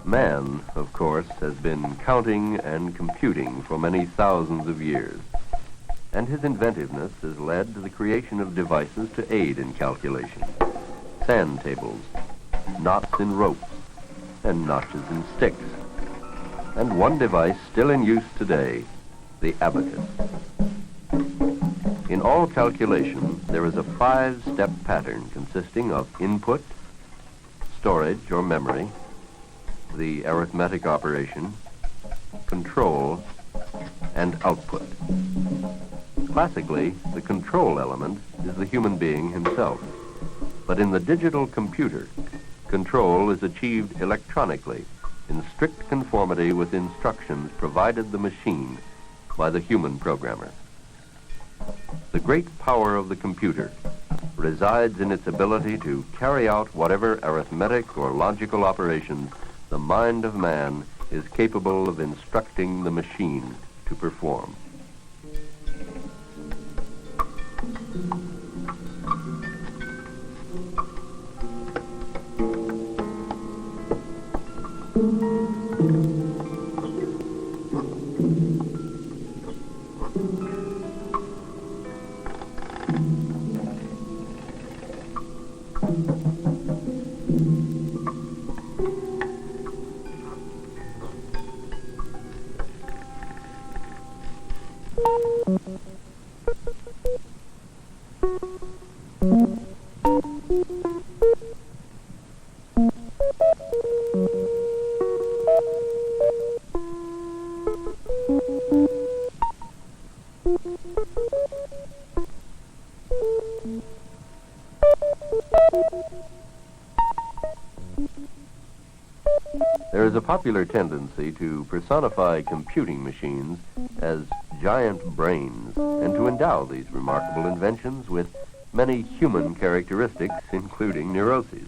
Man, of course, has been counting and computing for many thousands of years, and his inventiveness has led to the creation of devices to aid in calculation. Sand tables, knots in ropes, and notches in sticks. And one device still in use today, the abacus. In all calculation, there is a 5-step pattern consisting of input, storage or memory, the arithmetic operation, control, and output. Classically, the control element is the human being himself. But in the digital computer, control is achieved electronically in strict conformity with instructions provided the machine by the human programmer. The great power of the computer resides in its ability to carry out whatever arithmetic or logical operations the mind of man is capable of instructing the machine to perform. There is a popular tendency to personify computing machines as giant brains and to endow these remarkable inventions with many human characteristics, including neuroses.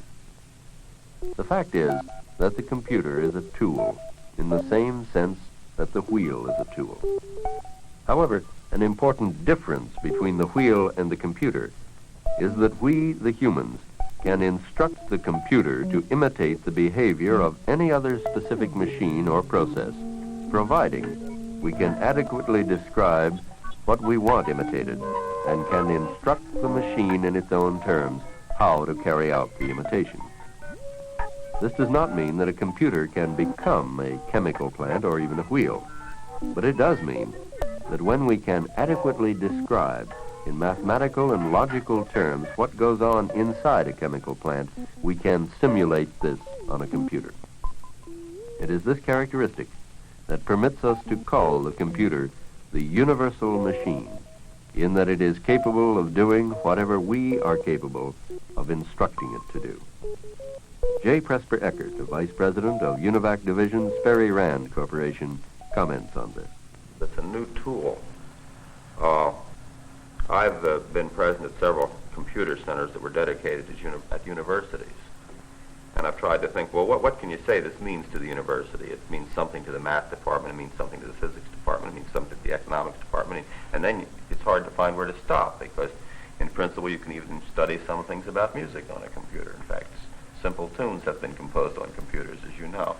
The fact is that the computer is a tool in the same sense that the wheel is a tool. However, an important difference between the wheel and the computer is that we, the humans, can instruct the computer to imitate the behavior of any other specific machine or process, providing we can adequately describe what we want imitated and can instruct the machine in its own terms how to carry out the imitation. This does not mean that a computer can become a chemical plant or even a wheel, but it does mean that when we can adequately describe in mathematical and logical terms what goes on inside a chemical plant, we can simulate this on a computer. It is this characteristic that permits us to call the computer the universal machine, in that it is capable of doing whatever we are capable of instructing it to do. J. Presper Eckert, the Vice President of UNIVAC Division, Sperry Rand Corporation, comments on this. It's a new tool. I've been present at several computer centers that were dedicated at universities. And I've tried to think, well, what can you say this means to the university? It means something to the math department, it means something to the physics department, it means something to the economics department, and then it's hard to find where to stop, because in principle you can even study some things about music on a computer. In fact, simple tunes have been composed on computers, as you know.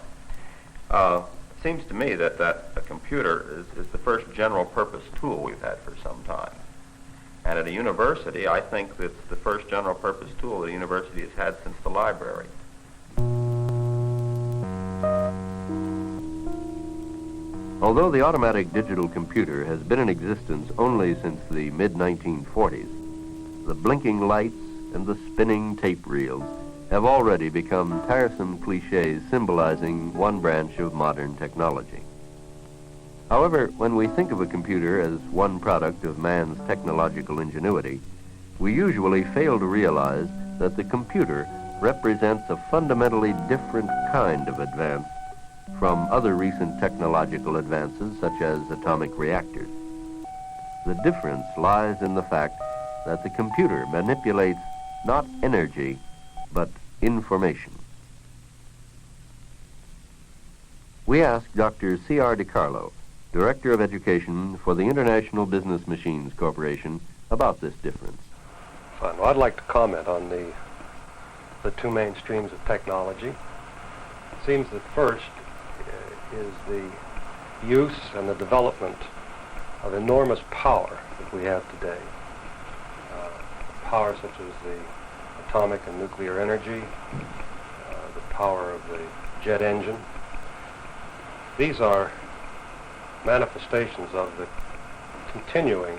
It seems to me that a computer is the first general purpose tool we've had for some time. And at a university, I think it's the first general purpose tool that a university has had since the library. Although the automatic digital computer has been in existence only since the mid-1940s, the blinking lights and the spinning tape reels have already become tiresome cliches symbolizing one branch of modern technology. However, when we think of a computer as one product of man's technological ingenuity, we usually fail to realize that the computer represents a fundamentally different kind of advance from other recent technological advances such as atomic reactors. The difference lies in the fact that the computer manipulates not energy, but information. We asked Dr. C.R. DeCarlo, Director of Education for the International Business Machines Corporation, about this difference. Fine. Well, I'd like to comment on the two main streams of technology. seems that first is the use and the development of enormous power that we have today. Power such as the atomic and nuclear energy, the power of the jet engine. These are manifestations of the continuing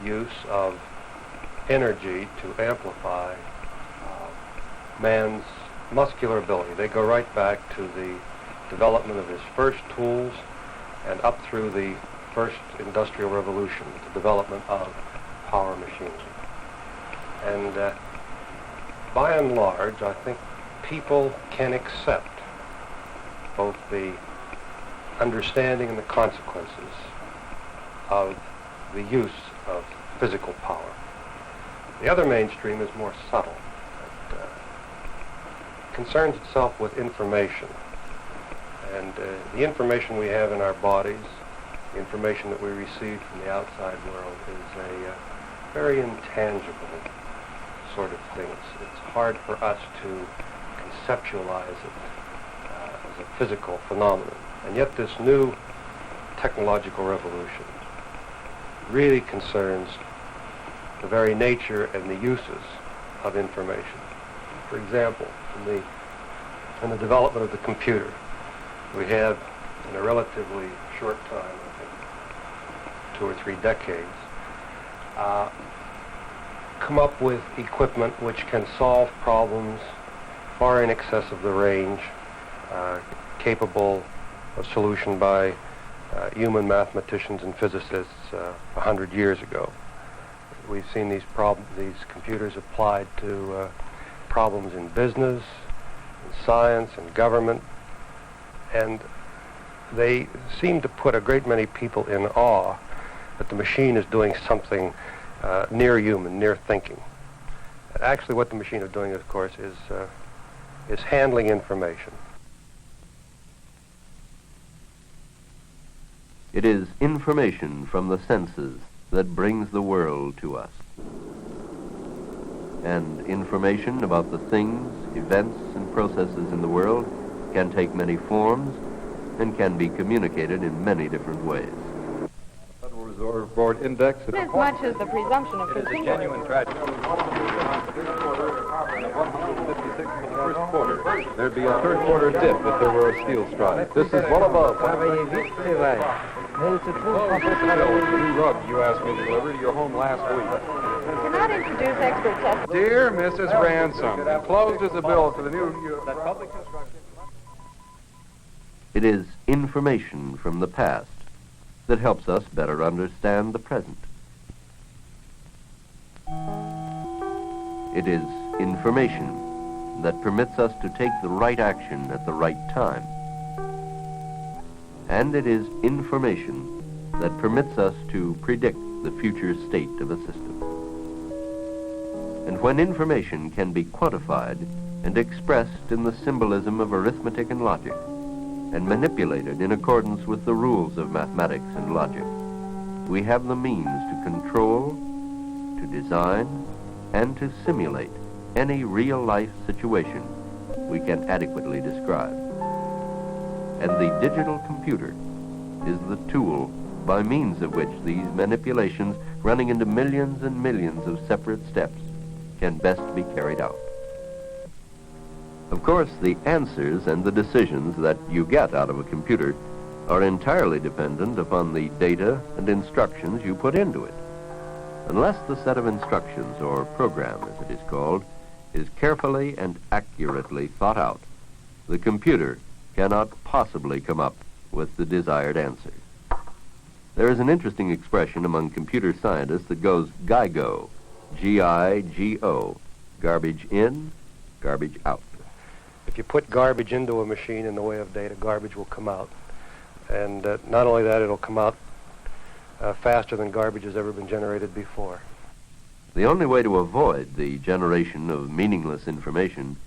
use of energy to amplify man's muscular ability. They go right back to the development of his first tools and up through the first industrial revolution, the development of power machinery. And by and large, I think people can accept both the understanding and the consequences of the use of physical power. The other mainstream is more subtle. It concerns itself with information. And the information we have in our bodies, the information that we receive from the outside world, is a very intangible sort of thing. It's hard for us to conceptualize it as a physical phenomenon. And yet this new technological revolution really concerns the very nature and the uses of information. For example, in the development of the computer, we have, in a relatively short time, I think 2 or 3 decades, come up with equipment which can solve problems far in excess of the range capable of solution by human mathematicians and physicists 100 years ago. We've seen these computers applied to problems in business, in science, and government, and they seem to put a great many people in awe that the machine is doing something near human, near thinking. And actually what the machine is doing, of course, is handling information. It is information from the senses that brings the world to us. And information about the things, events, and processes in the world can take many forms and can be communicated in many different ways. Federal Reserve Board Index. As much as the presumption of It is a genuine tragedy. In the first quarter, there'd be a third quarter dip if there were a steel strike. This is well above. The new rug you asked me to deliver to your home last week. Cannot introduce expert testimony. Dear Mrs. Ransom, enclosed is a bill for the new public construction. It is information from the past that helps us better understand the present. It is information that permits us to take the right action at the right time. And it is information that permits us to predict the future state of a system. And when information can be quantified and expressed in the symbolism of arithmetic and logic, and manipulated in accordance with the rules of mathematics and logic, we have the means to control, to design, and to simulate any real-life situation we can adequately describe. And the digital computer is the tool by means of which these manipulations, running into millions and millions of separate steps, can best be carried out. Of course, the answers and the decisions that you get out of a computer are entirely dependent upon the data and instructions you put into it. Unless the set of instructions, or program as it is called, is carefully and accurately thought out, the computer cannot possibly come up with the desired answer. There is an interesting expression among computer scientists that goes GIGO, G-I-G-O, garbage in, garbage out. If you put garbage into a machine in the way of data, garbage will come out. And not only that, it'll come out faster than garbage has ever been generated before. The only way to avoid the generation of meaningless information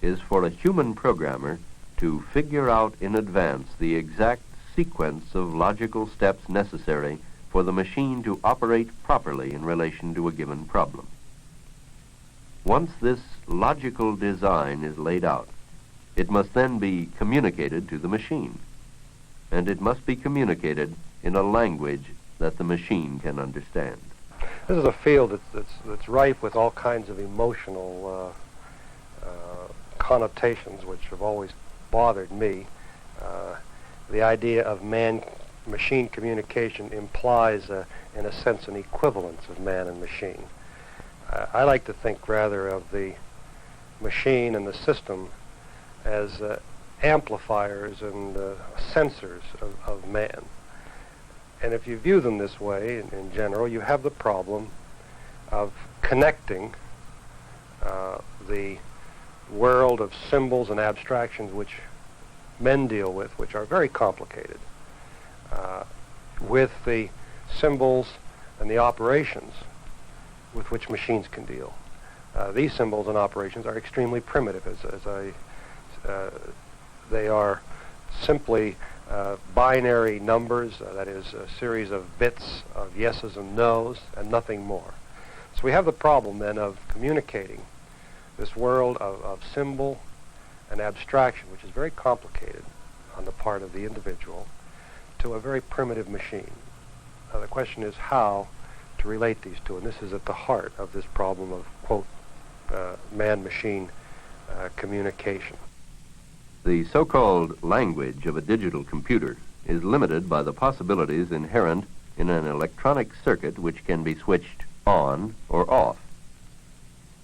is for a human programmer to figure out in advance the exact sequence of logical steps necessary for the machine to operate properly in relation to a given problem. Once this logical design is laid out, It must then be communicated to the machine. And it must be communicated in a language that the machine can understand. This is a field that's ripe with all kinds of emotional connotations, which have always bothered me. The idea of man-machine communication implies, in a sense, an equivalence of man and machine. I like to think rather of the machine and the system as amplifiers and sensors of man. And if you view them this way, in general, you have the problem of connecting the world of symbols and abstractions which men deal with, which are very complicated, with the symbols and the operations with which machines can deal. These symbols and operations are extremely primitive, they are simply binary numbers, that is a series of bits of yeses and nos and nothing more. So we have the problem then of communicating this world of symbol and abstraction, which is very complicated on the part of the individual, to a very primitive machine. The question is how to relate these two, and this is at the heart of this problem of, quote, man-machine communication. The so-called language of a digital computer is limited by the possibilities inherent in an electronic circuit which can be switched on or off.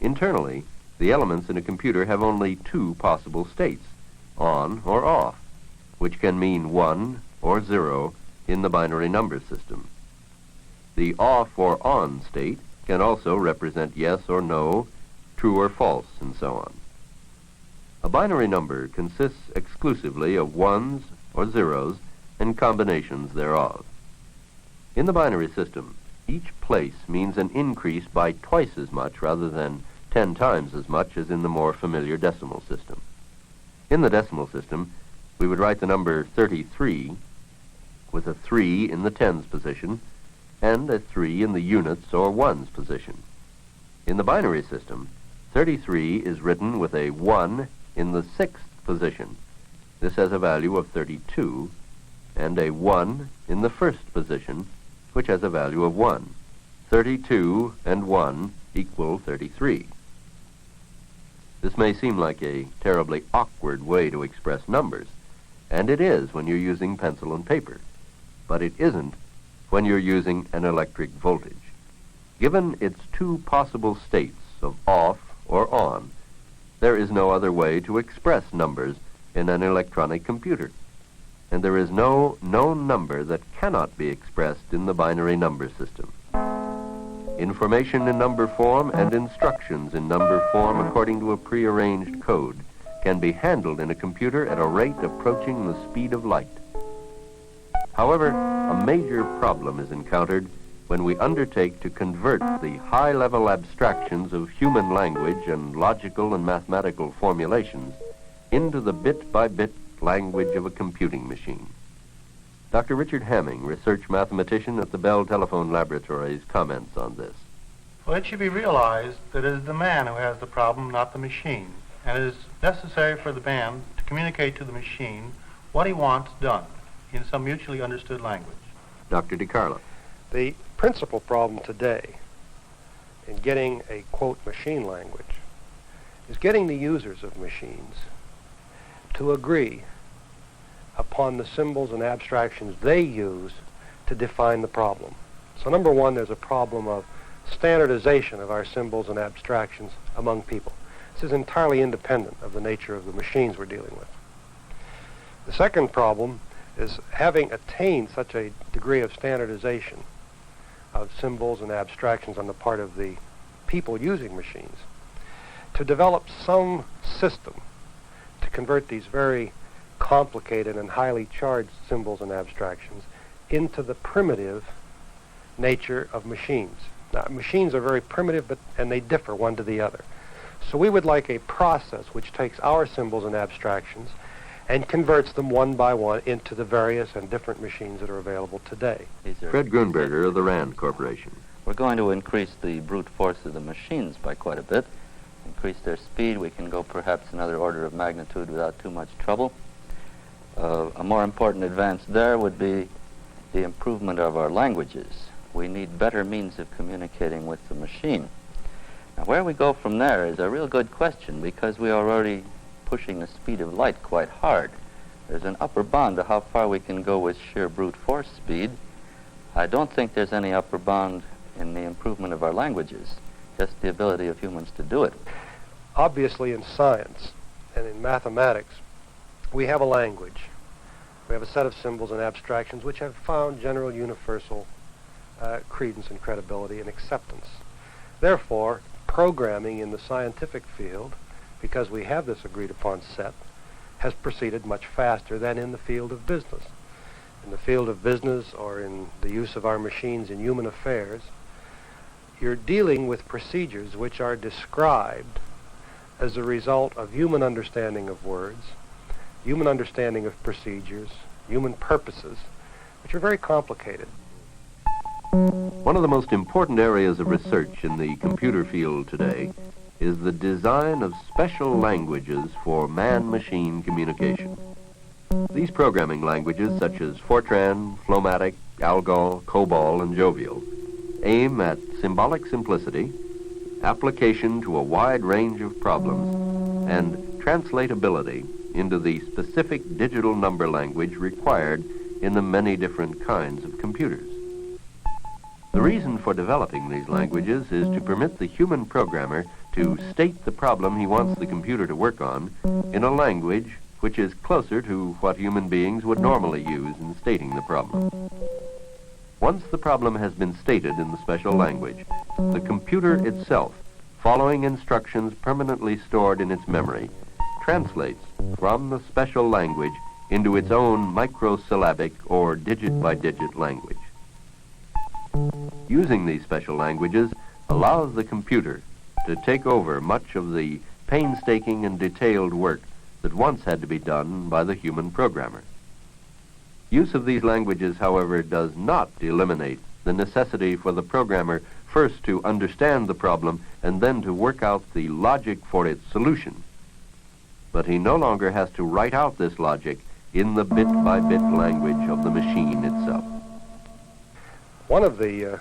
Internally, the elements in a computer have only two possible states, on or off, which can mean 1 or 0 in the binary number system. The off or on state can also represent yes or no, true or false, and so on. A binary number consists exclusively of ones or zeros and combinations thereof. In the binary system, each place means an increase by twice as much rather than 10 times as much as in the more familiar decimal system. In the decimal system, we would write the number 33 with a 3 in the tens position and a 3 in the units or ones position. In the binary system, 33 is written with a 1 in the sixth position. This has a value of 32, and a 1 in the first position, which has a value of 1. 32 and 1 equal 33. This may seem like a terribly awkward way to express numbers, and it is when you're using pencil and paper, but it isn't when you're using an electric voltage. Given its two possible states of off or on, there is no other way to express numbers in an electronic computer, and there is no known number that cannot be expressed in the binary number system. Information in number form and instructions in number form according to a prearranged code can be handled in a computer at a rate approaching the speed of light. However, a major problem is encountered when we undertake to convert the high-level abstractions of human language and logical and mathematical formulations into the bit-by-bit language of a computing machine. Dr. Richard Hamming, research mathematician at the Bell Telephone Laboratories, comments on this. Well, it should be realized that it is the man who has the problem, not the machine, and it is necessary for the man to communicate to the machine what he wants done in some mutually understood language. Dr. DeCarlo. The principal problem today in getting a, quote, machine language is getting the users of machines to agree upon the symbols and abstractions they use to define the problem. So number one, there's a problem of standardization of our symbols and abstractions among people. This is entirely independent of the nature of the machines we're dealing with. The second problem is having attained such a degree of standardization of symbols and abstractions on the part of the people using machines, to develop some system to convert these very complicated and highly charged symbols and abstractions into the primitive nature of machines. Now, machines are very primitive, and they differ one to the other. So we would like a process which takes our symbols and abstractions and converts them one by one into the various and different machines that are available today. Fred Gruenberger of the RAND Corporation. We're going to increase the brute force of the machines by quite a bit, increase their speed, we can go perhaps another order of magnitude without too much trouble. A more important advance there would be the improvement of our languages. We need better means of communicating with the machine. Now, where we go from there is a real good question, because we are already pushing the speed of light quite hard. There's an upper bound to how far we can go with sheer brute force speed. I don't think there's any upper bound in the improvement of our languages, just the ability of humans to do it. Obviously, in science and in mathematics, we have a language. We have a set of symbols and abstractions which have found general universal credence and credibility and acceptance. Therefore, programming in the scientific field, because we have this agreed upon set, has proceeded much faster than in the field of business. In the field of business, or in the use of our machines in human affairs, you're dealing with procedures which are described as a result of human understanding of words, human understanding of procedures, human purposes, which are very complicated. One of the most important areas of research in the computer field today is the design of special languages for man-machine communication. These programming languages, such as Fortran, Flomatic, Algol, Cobol, and Jovial, aim at symbolic simplicity, application to a wide range of problems, and translatability into the specific digital number language required in the many different kinds of computers. The reason for developing these languages is to permit the human programmer to state the problem he wants the computer to work on in a language which is closer to what human beings would normally use in stating the problem. Once the problem has been stated in the special language, the computer itself, following instructions permanently stored in its memory, translates from the special language into its own microsyllabic or digit-by-digit language. Using these special languages allows the computer to take over much of the painstaking and detailed work that once had to be done by the human programmer. Use of these languages, however, does not eliminate the necessity for the programmer first to understand the problem and then to work out the logic for its solution. But he no longer has to write out this logic in the bit-by-bit language of the machine itself. One of the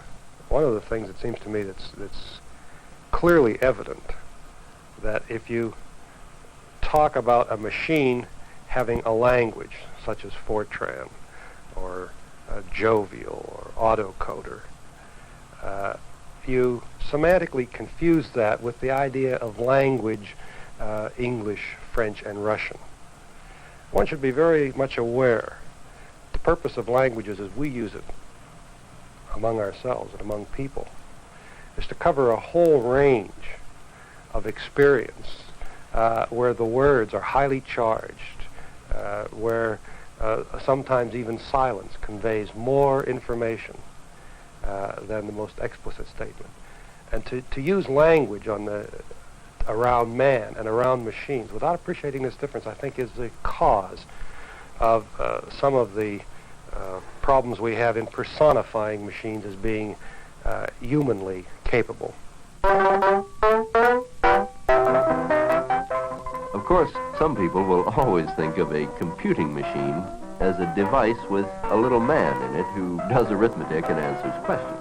things that seems to me that's clearly evident, that if you talk about a machine having a language such as Fortran or Jovial or autocoder, you semantically confuse that with the idea of language, English, French, and Russian. One should be very much aware the purpose of languages as we use it among ourselves and among people is to cover a whole range of experience where the words are highly charged, where sometimes even silence conveys more information than the most explicit statement. And to use language around man and around machines without appreciating this difference, I think, is the cause of some of the problems we have in personifying machines as being humanly capable. Of course, some people will always think of a computing machine as a device with a little man in it who does arithmetic and answers questions.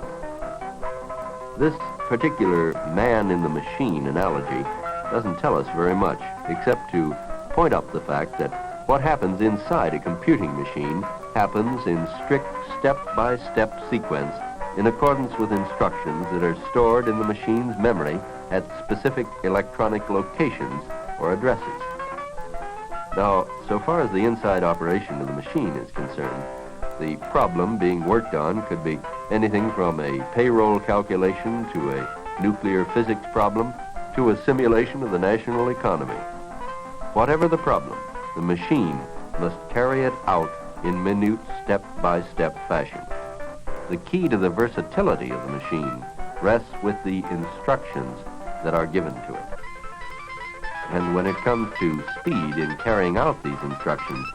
This particular man in the machine analogy doesn't tell us very much, except to point out the fact that what happens inside a computing machine happens in strict step-by-step sequence in accordance with instructions that are stored in the machine's memory at specific electronic locations or addresses. Now, so far as the inside operation of the machine is concerned, the problem being worked on could be anything from a payroll calculation to a nuclear physics problem to a simulation of the national economy. Whatever the problem, the machine must carry it out in minute step-by-step fashion. The key to the versatility of the machine rests with the instructions that are given to it. And when it comes to speed in carrying out these instructions,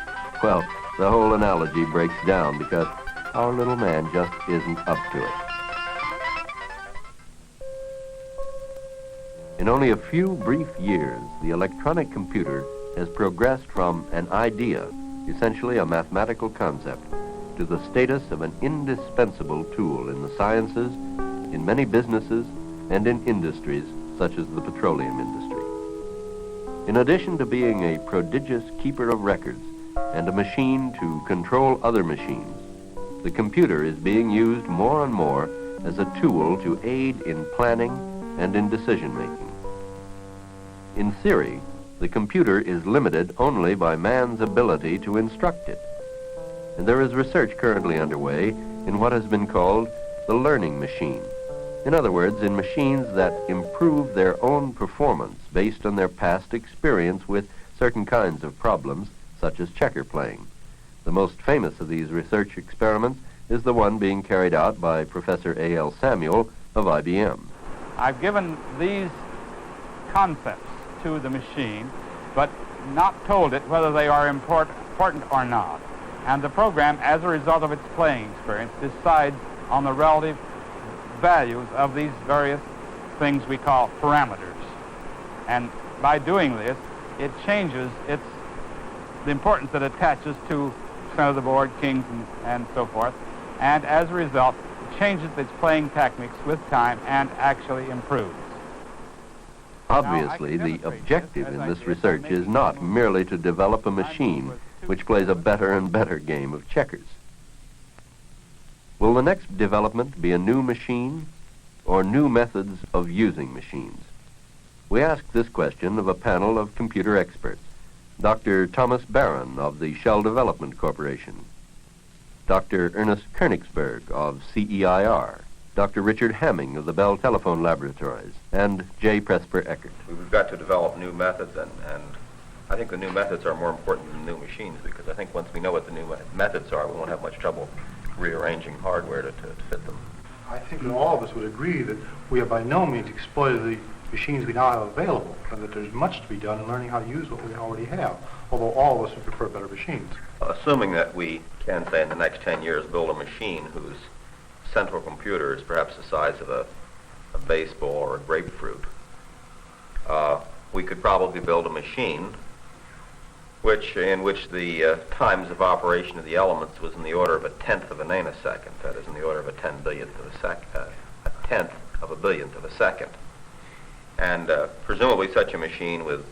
well, the whole analogy breaks down because our little man just isn't up to it. In only a few brief years, the electronic computer has progressed from an idea, essentially a mathematical concept, to the status of an indispensable tool in the sciences, in many businesses, and in industries such as the petroleum industry. In addition to being a prodigious keeper of records and a machine to control other machines, the computer is being used more and more as a tool to aid in planning and in decision-making. In theory, the computer is limited only by man's ability to instruct it. And there is research currently underway in what has been called the learning machine. In other words, in machines that improve their own performance based on their past experience with certain kinds of problems, such as checker playing. The most famous of these research experiments is the one being carried out by Professor A.L. Samuel of IBM. I've given these concepts to the machine, but not told it whether they are important or not. And the program, as a result of its playing experience, decides on the relative values of these various things we call parameters. And by doing this, it changes the importance that attaches to center of the board, kings, and so forth. And as a result, it changes its playing techniques with time and actually improves. Obviously, the objective in this research is not merely to develop a machine which plays a better and better game of checkers. Will the next development be a new machine or new methods of using machines? We asked this question of a panel of computer experts. Dr. Thomas Barron of the Shell Development Corporation, Dr. Ernest Koenigsberg of CEIR, Dr. Richard Hamming of the Bell Telephone Laboratories, and J. Presper Eckert. We've got to develop new methods, and I think the new methods are more important than the new machines, because I think once we know what the new methods are, we won't have much trouble rearranging hardware to fit them. I think that all of us would agree that we have by no means exploited the machines we now have available, and that there's much to be done in learning how to use what we already have, although all of us would prefer better machines. Assuming that we can, say, in the next 10 years, build a machine whose central computer is perhaps the size of a baseball or a grapefruit, we could probably build a machine in which the times of operation of the elements was in the order of a tenth of a nanosecond, that is, in the order of a 10/1000th of a second, a tenth of a billionth of a second. And presumably such a machine with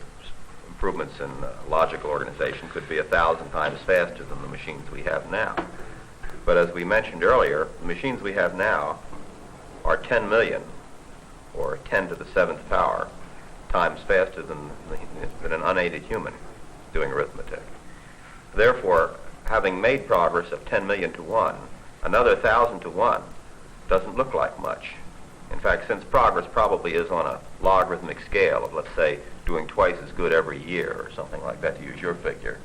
improvements in logical organization could be 1,000 times faster than the machines we have now. But as we mentioned earlier, the machines we have now are 10 million, or 10 to the 7th power, times faster than an unaided human doing arithmetic. Therefore, having made progress of 10 million to 1, another 1,000 to 1 doesn't look like much. In fact, since progress probably is on a logarithmic scale of, let's say, doing twice as good every year or something like that, to use your figure,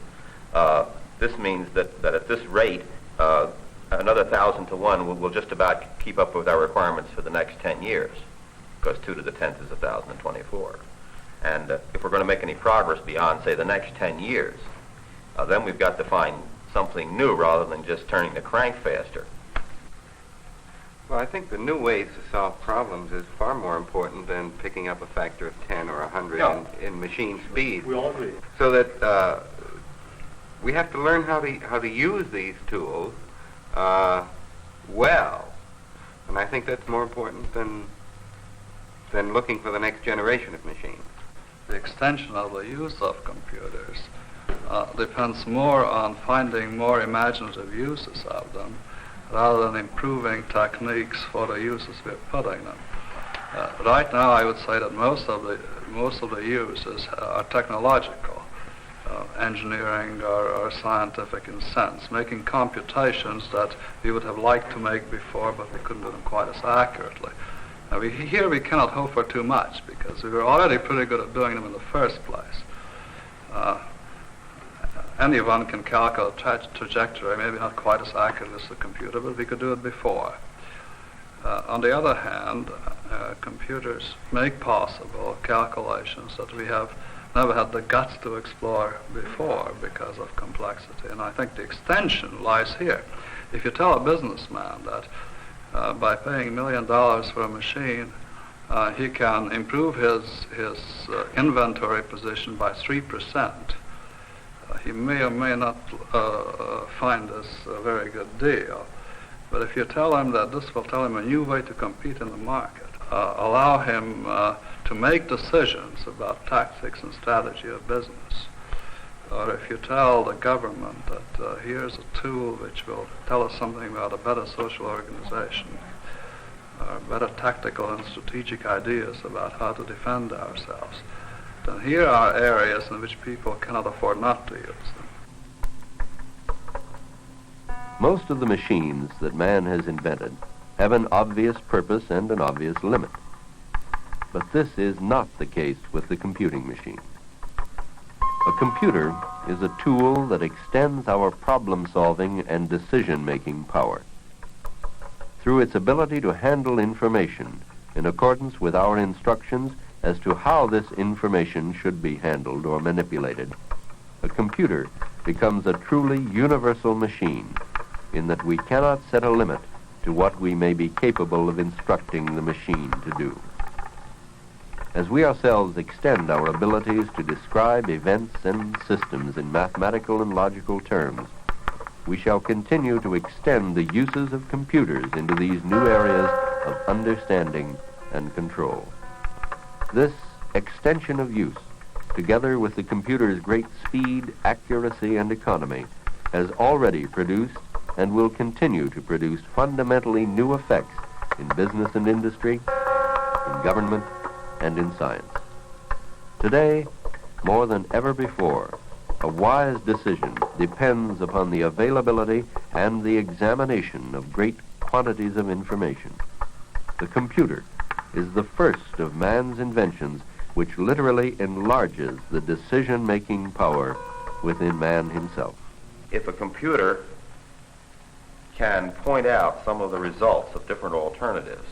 this means that at this rate, another 1,000 to 1 will just about keep up with our requirements for the next 10 years, because 2 to the 10th is 1,024. And if we're going to make any progress beyond, say, the next 10 years, then we've got to find something new rather than just turning the crank faster. Well, I think the new ways to solve problems is far more important than picking up a factor of 10 or 100 in machine speed. We all agree. So that we have to learn how to use these tools well, and I think that's more important than looking for the next generation of machines. The extension of the use of computers depends more on finding more imaginative uses of them rather than improving techniques for the uses we're putting them. Right now, I would say that most of the uses are technological, engineering or scientific in sense, making computations that we would have liked to make before, but we couldn't do them quite as accurately. Now, here we cannot hope for too much because we were already pretty good at doing them in the first place. Anyone can calculate trajectory, maybe not quite as accurately as the computer, but we could do it before. On the other hand, computers make possible calculations that we have never had the guts to explore before because of complexity. And I think the extension lies here. If you tell a businessman that by paying $1 million for a machine, he can improve his inventory position by 3%. He may or may not find this a very good deal, but if you tell him that this will tell him a new way to compete in the market, allow him to make decisions about tactics and strategy of business, or if you tell the government that here's a tool which will tell us something about a better social organization, or better tactical and strategic ideas about how to defend ourselves, then here are areas in which people cannot afford not to use them. Most of the machines that man has invented have an obvious purpose and an obvious limit. But this is not the case with the computing machine. A computer is a tool that extends our problem-solving and decision-making power. Through its ability to handle information in accordance with our instructions as to how this information should be handled or manipulated, a computer becomes a truly universal machine in that we cannot set a limit to what we may be capable of instructing the machine to do. As we ourselves extend our abilities to describe events and systems in mathematical and logical terms, we shall continue to extend the uses of computers into these new areas of understanding and control. This extension of use, together with the computer's great speed, accuracy, and economy, has already produced and will continue to produce fundamentally new effects in business and industry, in government, and in science. Today, more than ever before, a wise decision depends upon the availability and the examination of great quantities of information. The computer is the first of man's inventions which literally enlarges the decision-making power within man himself. If a computer can point out some of the results of different alternatives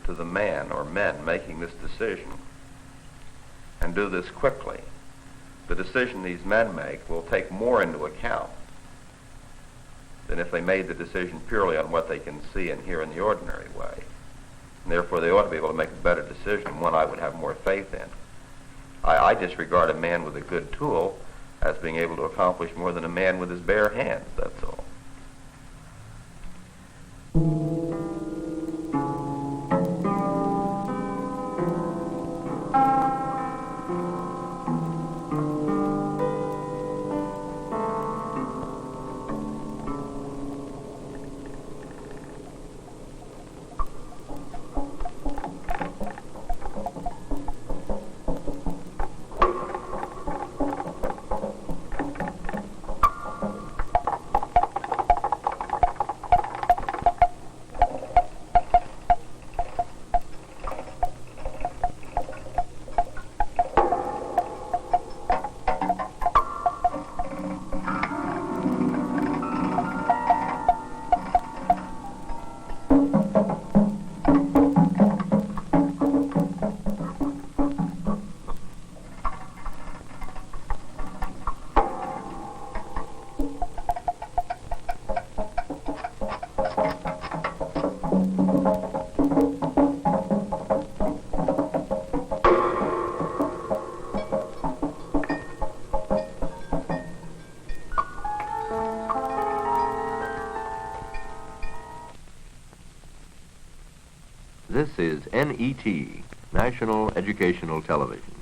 to the man or men making this decision, and do this quickly, the decision these men make will take more into account than if they made the decision purely on what they can see and hear in the ordinary way. And therefore, they ought to be able to make a better decision, one I would have more faith in. I disregard a man with a good tool as being able to accomplish more than a man with his bare hands, that's all. This is NET, National Educational Television.